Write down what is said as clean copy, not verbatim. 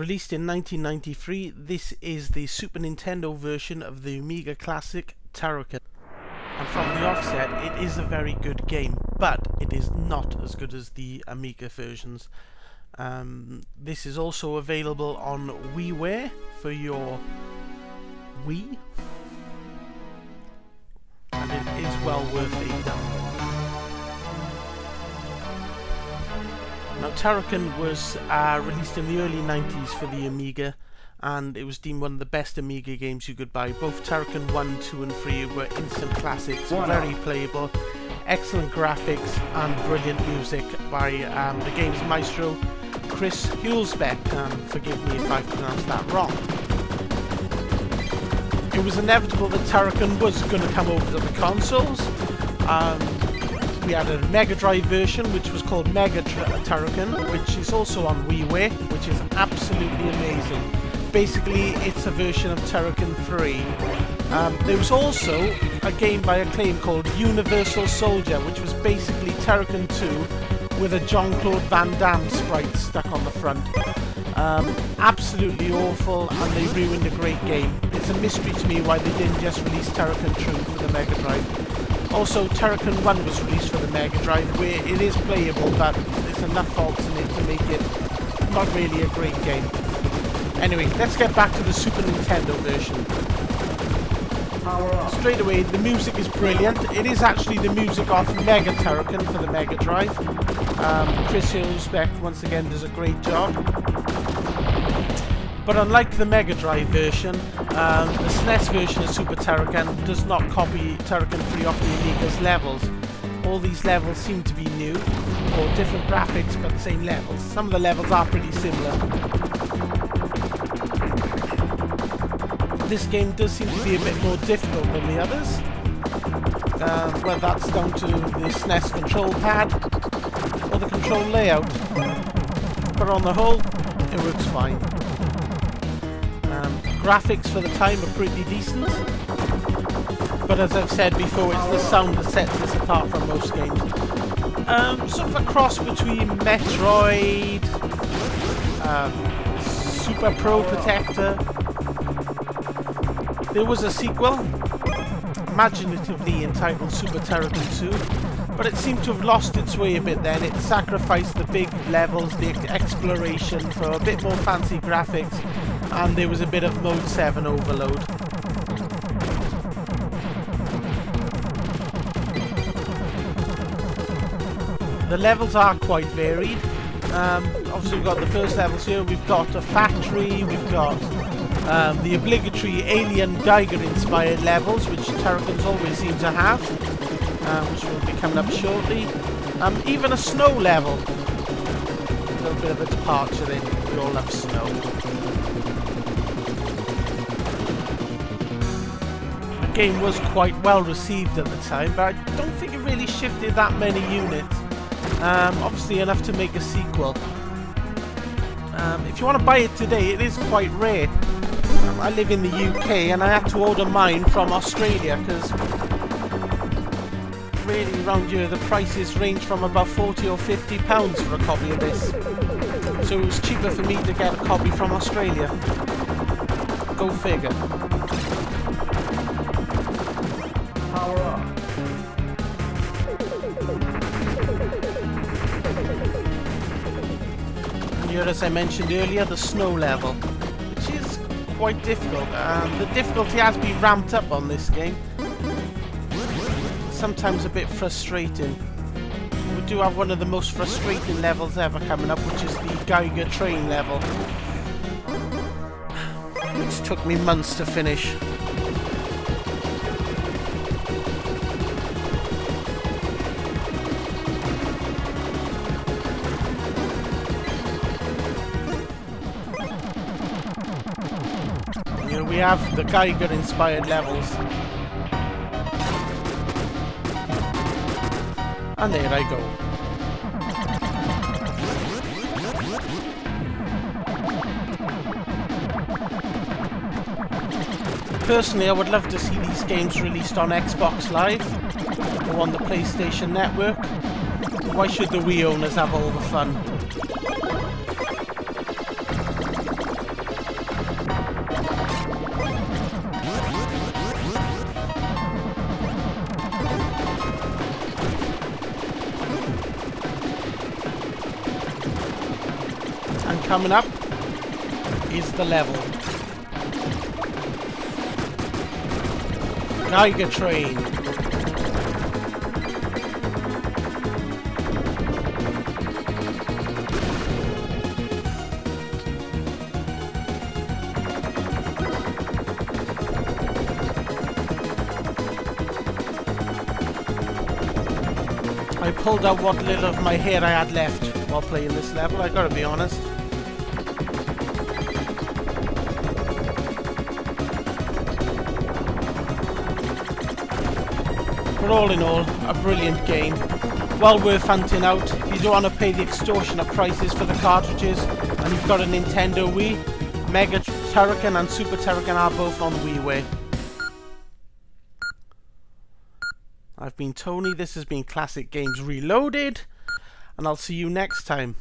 Released in 1993, this is the Super Nintendo version of the Amiga classic Turrican. And from the offset, it is a very good game, but it is not as good as the Amiga versions. This is also available on WiiWare for your Wii, and it is well worth a download. Now, Turrican was released in the early 90s for the Amiga, and it was deemed one of the best Amiga games you could buy. Both Turrican 1, 2 and 3 were instant classics, very playable, excellent graphics and brilliant music by the game's maestro, Chris Hulsbeck, forgive me if I pronounced that wrong. It was inevitable that Turrican was going to come over to the consoles. We had a Mega Drive version which was called Mega Turrican, which is also on WiiWare, which is absolutely amazing. Basically, it's a version of Turrican 3. There was also a game by Acclaim called Universal Soldier, which was basically Turrican 2 with a Jean-Claude Van Damme sprite stuck on the front. Absolutely awful, and they ruined a great game. It's a mystery to me why they didn't just release Turrican 2 for the Mega Drive. Also, Turrican 1 was released for the Mega Drive, where it is playable, but there's enough faults in it to make it not really a great game. Anyway, let's get back to the Super Nintendo version. Straight away, the music is brilliant. It is actually the music of Mega Turrican for the Mega Drive. Chris Hulsbeck once again does a great job. But unlike the Mega Drive version, the SNES version of Super Turrican does not copy Turrican 3 off the Amiga's levels. All these levels seem to be new, or different graphics but the same levels. Some of the levels are pretty similar. This game does seem to be a bit more difficult than the others. Well, that's down to the SNES control pad or the control layout. But on the whole, it works fine. Graphics for the time are pretty decent, but as I've said before, it's the sound that sets this apart from most games. Sort of a cross between Metroid, Super Pro Protector. There was a sequel, imaginatively entitled Super Turrican 2, but it seemed to have lost its way a bit then. It sacrificed the big levels, the exploration, for a bit more fancy graphics, and there was a bit of Mode 7 overload. The levels are quite varied. Obviously we've got the first levels here, we've got a factory, we've got the obligatory Alien Geiger inspired levels, which Turricans always seem to have, which will be coming up shortly. Even a snow level. A little bit of a departure there, we all love snow. The game was quite well received at the time, but I don't think it really shifted that many units. Obviously enough to make a sequel. If you want to buy it today, it is quite rare. I live in the UK and I had to order mine from Australia because really around here the prices range from about £40 or £50 for a copy of this. So it was cheaper for me to get a copy from Australia. Go figure. Power up. And here, as I mentioned earlier, the snow level, which is quite difficult. The difficulty has been ramped up on this game. Sometimes a bit frustrating. We do have one of the most frustrating levels ever coming up, which is the Geiger train level, which took me months to finish. Here we have the Geiger inspired levels. And there I go. Personally, I would love to see these games released on Xbox Live or on the PlayStation Network. Why should the Wii owners have all the fun? coming up is the level. Geiger Train. I pulled out what little of my hair I had left while playing this level, I gotta be honest. But all in all, a brilliant game. Well worth hunting out. If you don't want to pay the extortionate prices for the cartridges and you've got a Nintendo Wii, Mega Turrican and Super Turrican are both on WiiWare. I've been Tony, this has been Classic Games Reloaded, and I'll see you next time.